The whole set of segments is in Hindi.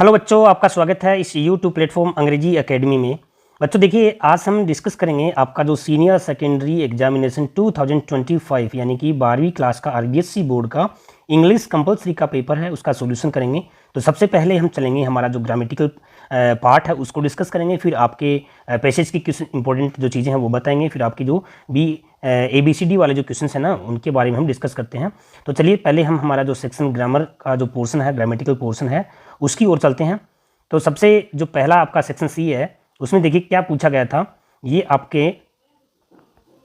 हेलो बच्चों, आपका स्वागत है इस यूट्यूब प्लेटफॉर्म अंग्रेजी एकेडमी में। बच्चों देखिए, आज हम डिस्कस करेंगे आपका जो सीनियर सेकेंडरी एग्जामिनेशन 2025 यानी कि 12वीं क्लास का आरबीएससी बोर्ड का इंग्लिश कंपलसरी का पेपर है, उसका सॉल्यूशन करेंगे। तो सबसे पहले हम चलेंगे, हमारा जो ग्रामेटिकल पार्ट है उसको डिस्कस करेंगे, फिर आपके पैसेज की कुछ इंपॉर्टेंट जो चीज़ें हैं वो बताएंगे, फिर आपकी जो भी ABCD वाले जो क्वेश्चन हैं ना उनके बारे में हम डिस्कस करते हैं। तो चलिए पहले हम हमारा जो सेक्शन ग्रामर का जो पोर्शन है, ग्रामेटिकल पोर्शन है, उसकी ओर चलते हैं। तो सबसे जो पहला आपका सेक्शन सी है, उसमें देखिए क्या पूछा गया था। ये आपके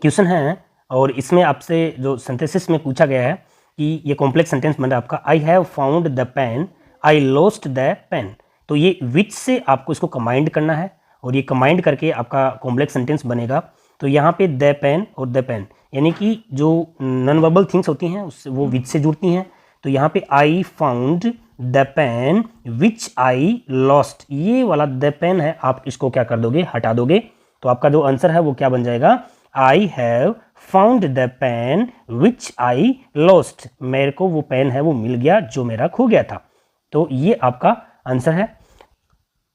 क्वेश्चन है और इसमें आपसे जो सिंथेसिस में पूछा गया है कि ये कॉम्प्लेक्स सेंटेंस बन रहा है आपका, I have found the pen, I lost the pen. तो ये विच से आपको इसको कंबाइंड करना है और ये कंबाइंड करके आपका कॉम्प्लेक्स सेंटेंस बनेगा। तो यहाँ पे द पेन और द पेन यानी कि जो नॉन वर्बल थिंग्स होती हैं उससे वो विच से जुड़ती हैं। तो यहाँ पे I found the pen which I lost, ये वाला द पेन है, आप इसको क्या कर दोगे, हटा दोगे। तो आपका जो आंसर है वो क्या बन जाएगा, I have found the pen which I lost, मेरे को वो पेन है वो मिल गया जो मेरा खो गया था। तो ये आपका आंसर है।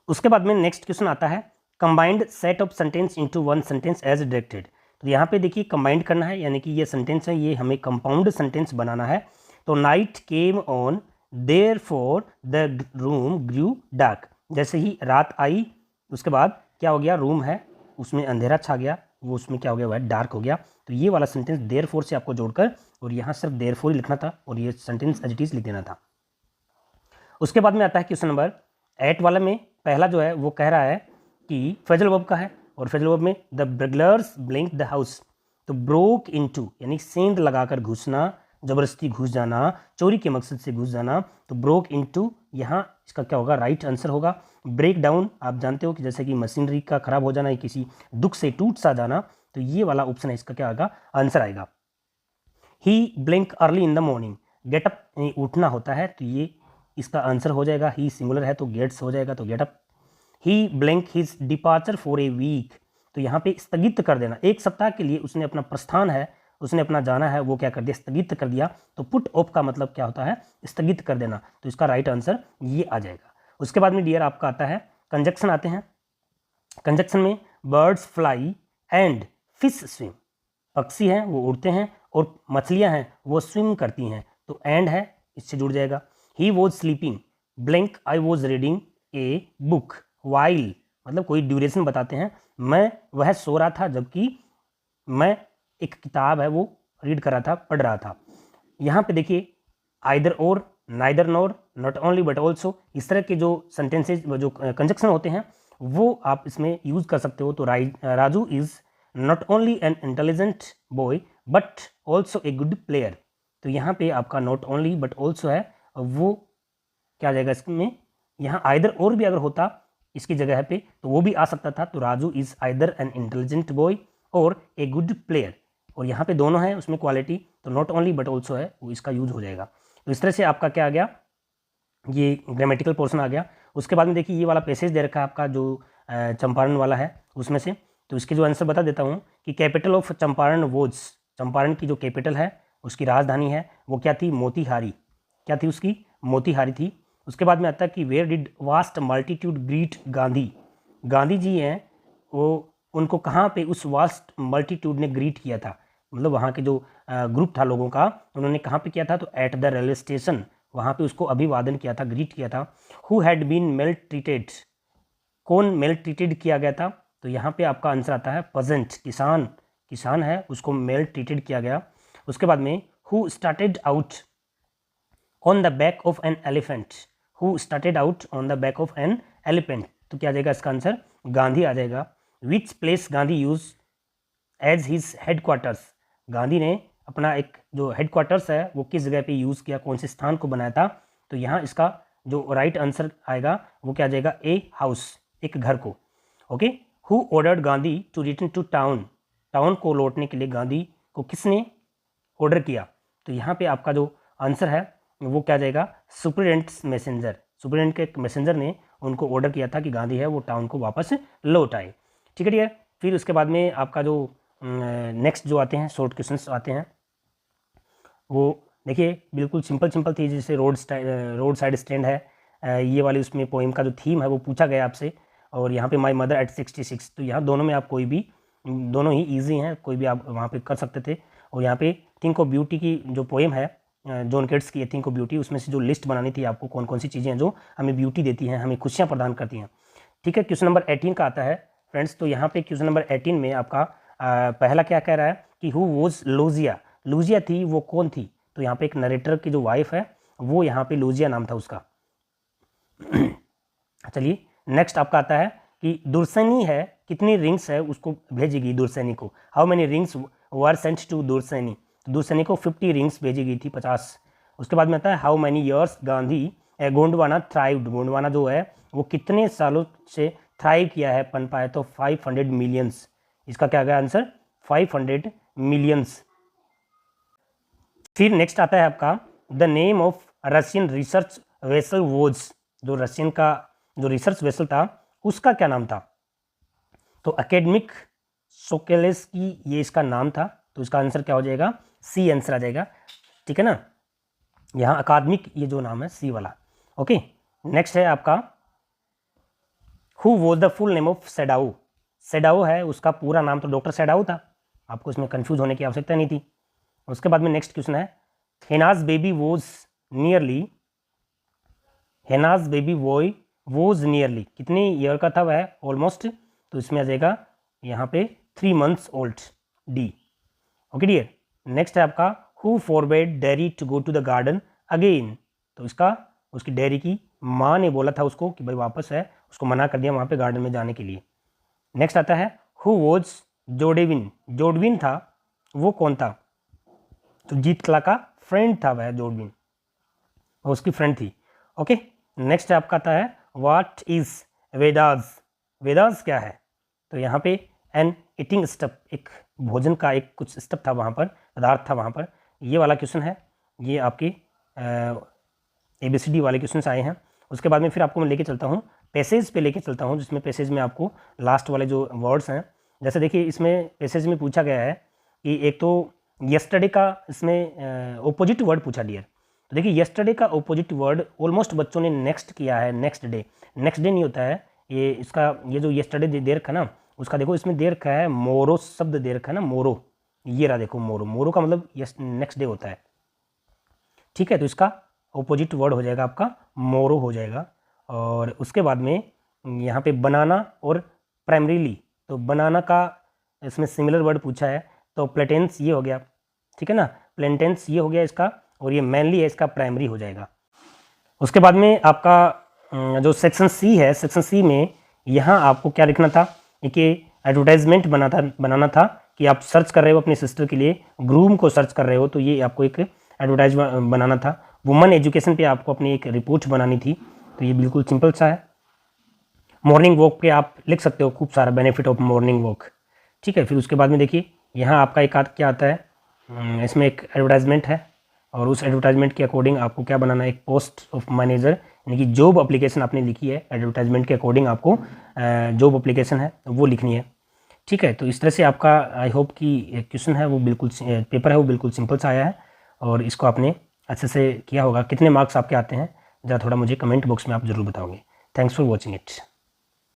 उसके बाद में नेक्स्ट क्वेश्चन आता है, combine set of sentence into one sentence as directed. तो यहाँ पे देखिए कंबाइंड करना है, यानी कि ये सेंटेंस है, ये हमें कंपाउंड सेंटेंस बनाना है। तो night came on therefore the room grew dark, जैसे ही रात आई उसके बाद क्या हो गया, रूम है उसमें अंधेरा छा गया, वो उसमें क्या हो गया, वह डार्क हो गया। तो ये वाला सेंटेंस देयरफॉर से आपको जोड़कर और यहाँ सिर्फ देयरफॉर ही लिखना था और ये सेंटेंस एज इट इज लिख देना था। उसके बाद में आता है क्वेश्चन नंबर 8 वाला में, पहला जो है वो कह रहा है कि फेजल वर्ब का है और फेजल वर्ब में द ब्रेगलर्स ब्लिंक द हाउस। तो ब्रोक इनटू यानी सेंध लगाकर घुसना, जबरदस्ती घुस जाना, चोरी के मकसद से घुस जाना। तो ब्रोक इनटू यहाँ इसका क्या होगा, राइट आंसर होगा। ब्रेक डाउन आप जानते हो कि जैसे कि मशीनरी का खराब हो जाना या किसी दुख से टूट सा जाना, तो ये वाला ऑप्शन है, इसका क्या आएगा, आंसर आएगा। He blink early in the morning, get up उठना होता है, तो ये इसका आंसर हो जाएगा। ही सिंगुलर है तो गेट्स हो जाएगा, तो get up. He blank his departure for a week, तो यहाँ पे स्थगित कर देना, एक सप्ताह के लिए उसने अपना प्रस्थान है, उसने अपना जाना है, वो क्या कर दिया, स्थगित कर दिया। तो पुट ऑफ का मतलब क्या होता है, स्थगित कर देना। तो इसका राइट आंसर ये आ जाएगा। उसके बाद में डियर आपका आता है कंजक्शन आते हैं। कंजक्शन में birds fly and fish swim, पक्षी हैं वो उड़ते हैं और मछलियां हैं वो स्विम करती हैं, तो एंड है इससे जुड़ जाएगा। He was sleeping blank I was reading a book while, मतलब कोई ड्यूरेशन बताते हैं, मैं वह सो रहा था जबकि मैं एक किताब है वो रीड कर रहा था, पढ़ रहा था। यहाँ पे देखिए आइदर और, neither nor, not only but also, इस तरह के जो सेंटेंसेज जो कंजक्शन होते हैं वो आप इसमें यूज कर सकते हो। तो Raju is not only an intelligent boy but also a good player, तो यहाँ पे आपका नॉट ओनली बट ऑल्सो है, वो क्या आ जाएगा इसमें, यहाँ आइदर और भी अगर होता इसकी जगह पे तो वो भी आ सकता था। तो Raju is either an intelligent boy और ए गुड प्लेयर, और यहाँ पे दोनों है उसमें क्वालिटी, तो नॉट ओनली बट ऑल्सो है, वो इसका यूज हो जाएगा। तो इस तरह से आपका क्या आ गया, ये ग्रामेटिकल पोर्शन आ गया। उसके बाद में देखिए ये वाला पैसेज दे रखा है आपका जो चंपारण वाला है उसमें से, तो इसके जो आंसर बता देता हूँ कि capital of Champaran was, Champaran की जो कैपिटल है उसकी राजधानी है वो क्या थी, मोतीहारी, क्या थी उसकी, मोतीहारी थी। उसके बाद में आता है कि where did vast multitude greet Gandhi, Gandhi ji हैं वो, उनको कहाँ पे उस वास्ट मल्टीट्यूड ने ग्रीट किया था, मतलब वहाँ के जो ग्रुप था लोगों का, उन्होंने कहाँ पे किया था, तो एट द रेलवे स्टेशन, वहाँ पे उसको अभिवादन किया था, ग्रीट किया था। Who had been maltreated, कौन मेल ट्रीटेड किया गया था, तो यहाँ पे आपका आंसर आता है पजेंट, किसान, किसान है उसको मेल ट्रीटेड किया गया। उसके बाद में who started out on the back of an elephant, who started out on the back of an elephant, तो क्या आ जाएगा इसका आंसर, गांधी आ जाएगा। Which place Gandhi use as his headquarters, Gandhi ने अपना एक जो हेडक्वार्टर्स है वो किस जगह पे यूज़ किया, कौन से स्थान को बनाया था, तो यहाँ इसका जो राइट आंसर आएगा वो क्या आ जाएगा, ए हाउस, एक घर को। Okay, who ordered Gandhi to return to town, town को लौटने के लिए गांधी को किसने ऑर्डर किया, तो यहाँ पे आपका जो आंसर है वो क्या जाएगा, सुपरिटेंडेंट्स मैसेंजर, सुपरिटेंडेंट के एक मैसेंजर ने उनको ऑर्डर किया था कि गांधी है वो टाउन को वापस लौट आए। ठीक है डियर, फिर उसके बाद में आपका जो नेक्स्ट जो आते हैं शॉर्ट क्वेश्चंस आते हैं, वो देखिए बिल्कुल सिंपल सिंपल थी, जैसे रोड साइड स्टैंड है, ये वाली उसमें पोएम का जो थीम है वो पूछा गया आपसे, और यहाँ पे माई मदर एट 66, तो यहाँ दोनों में आप कोई भी, दोनों ही ईजी हैं, कोई भी आप वहाँ पे कर सकते थे। और यहाँ पे थिंक ऑफ ब्यूटी की जो पोएम है जॉन केट्स की थिंक ऑफ ब्यूटी, उसमें से जो लिस्ट बनानी थी आपको कौन कौन सी चीज़ें हैं जो हमें ब्यूटी देती हैं, हमें खुशियाँ प्रदान करती हैं। ठीक है, क्वेश्चन नंबर 18 का आता है फ्रेंड्स। तो यहाँ पे क्वेश्चन नंबर 18 में आपका पहला क्या कह रहा है कि हु वॉज लूजिया, लूजिया थी वो कौन थी, तो यहाँ पे एक नरेटर की जो वाइफ है वो यहाँ पे लूजिया नाम था उसका। चलिए नेक्स्ट आपका आता है कि दुर्सैनी है, कितनी रिंग्स है उसको भेजेगी दुर्सैनी को, how many rings were sent to Dursaini, Dursaini को 50 रिंग्स भेजी गई थी, 50। उसके बाद में आता है how many years Gandhi Gondwana thrived, Gondwana जो है वो कितने सालों से थ्राइव किया है, पन पाया, तो 500 मिलियंस, इसका क्या गया आंसर 500 मिलियंस। फिर नेक्स्ट आता है आपका the name of Russian research vessel was, जो रशियन का जो रिसर्च वेसल था उसका क्या नाम था, तो एकेडमिक सोकेलेस्की ये इसका नाम था, तो इसका आंसर क्या हो जाएगा सी आंसर आ जाएगा। ठीक है ना, यहाँ अकादमिक ये जो नाम है सी वाला। ओके, नेक्स्ट है आपका who was the full name of Sedau, Sedau है उसका पूरा नाम तो डॉक्टर सेडाऊ था, आपको इसमें कंफ्यूज होने की आवश्यकता नहीं थी। उसके बाद में नेक्स्ट क्वेश्चन है Hena's baby was nearly, Hena's baby boy was nearly कितने ईयर का था वह, ऑलमोस्ट, तो इसमें आ जाएगा यहाँ पे 3 months old, D. Okay dear, next है आपका who forbade Derry to go to the garden again, तो इसका उसकी डेरी की माँ ने बोला था उसको कि भाई वापस है, उसको मना कर दिया वहाँ पे गार्डन में जाने के लिए। नेक्स्ट आता है हु वॉज जोडेविन, जोडविन था वो कौन था, तो जीत कला का फ्रेंड था वह जोडविन, और उसकी फ्रेंड थी। ओके, नेक्स्ट आपका आता है व्हाट इज वेदास, वेदास क्या है, तो यहाँ पे एन ईटिंग स्टफ, एक भोजन का एक कुछ स्टफ था वहाँ पर, पदार्थ था वहाँ पर, ये वाला क्वेश्चन है, ये आपके ABCD वाले क्वेश्चन आए हैं। उसके बाद में फिर आपको मैं लेके चलता हूँ पैसेज पे लेके चलता हूँ, जिसमें पैसेज में आपको लास्ट वाले जो वर्ड्स हैं, जैसे देखिए इसमें पैसेज में पूछा गया है कि एक तो यस्टरडे का इसमें ओपोजिट वर्ड पूछा डियर, तो देखिए यस्टरडे का ओपोजिट वर्ड ऑलमोस्ट बच्चों ने नेक्स्ट किया है, नेक्स्ट डे, नेक्स्ट डे नहीं होता है ये, इसका ये जो यस्टरडे दे रखा ना उसका देखो इसमें दे रखा है मोरो शब्द दे रखा है ना, मोरो, ये रहा देखो मोरो, मोरो का मतलब यस नेक्स्ट डे होता है। ठीक है, तो इसका ओपोजिट वर्ड हो जाएगा आपका मोरो हो जाएगा। और उसके बाद में यहाँ पे बनाना और प्राइमरीली, तो बनाना का इसमें सिमिलर वर्ड पूछा है, तो प्लेटेंस ये हो गया, ठीक है ना, प्लेटेंस ये हो गया इसका, और ये मैनली है इसका प्राइमरी हो जाएगा। उसके बाद में आपका जो सेक्शन सी है, सेक्शन सी में यहाँ आपको क्या लिखना था, एक एडवर्टाइजमेंट बनाना था कि आप सर्च कर रहे हो अपने सिस्टर के लिए, ग्रूम को सर्च कर रहे हो, तो ये आपको एक एडवर्टाइज बनाना था। वुमेन एजुकेशन पे आपको अपनी एक रिपोर्ट बनानी थी, तो ये बिल्कुल सिंपल सा है। मॉर्निंग वॉक पे आप लिख सकते हो खूब सारा बेनिफिट ऑफ मॉर्निंग वॉक। ठीक है, फिर उसके बाद में देखिए यहाँ आपका एक क्या आता है, इसमें एक एडवर्टाइजमेंट है, और उस एडवर्टाइजमेंट के अकॉर्डिंग आपको क्या बनाना है, एक पोस्ट ऑफ मैनेजर, यानी कि जॉब एप्लीकेशन आपने लिखी है, एडवर्टाइजमेंट के अकॉर्डिंग आपको जॉब एप्लीकेशन है वो लिखनी है। ठीक है, तो इस तरह से आपका आई होप कि क्वेश्चन है वो बिल्कुल, पेपर है वो बिल्कुल सिंपल सा आया है, और इसको आपने अच्छे से किया होगा। कितने मार्क्स आपके आते हैं ज़रा थोड़ा मुझे कमेंट बॉक्स में आप ज़रूर बताओगे। Thanks for watching it.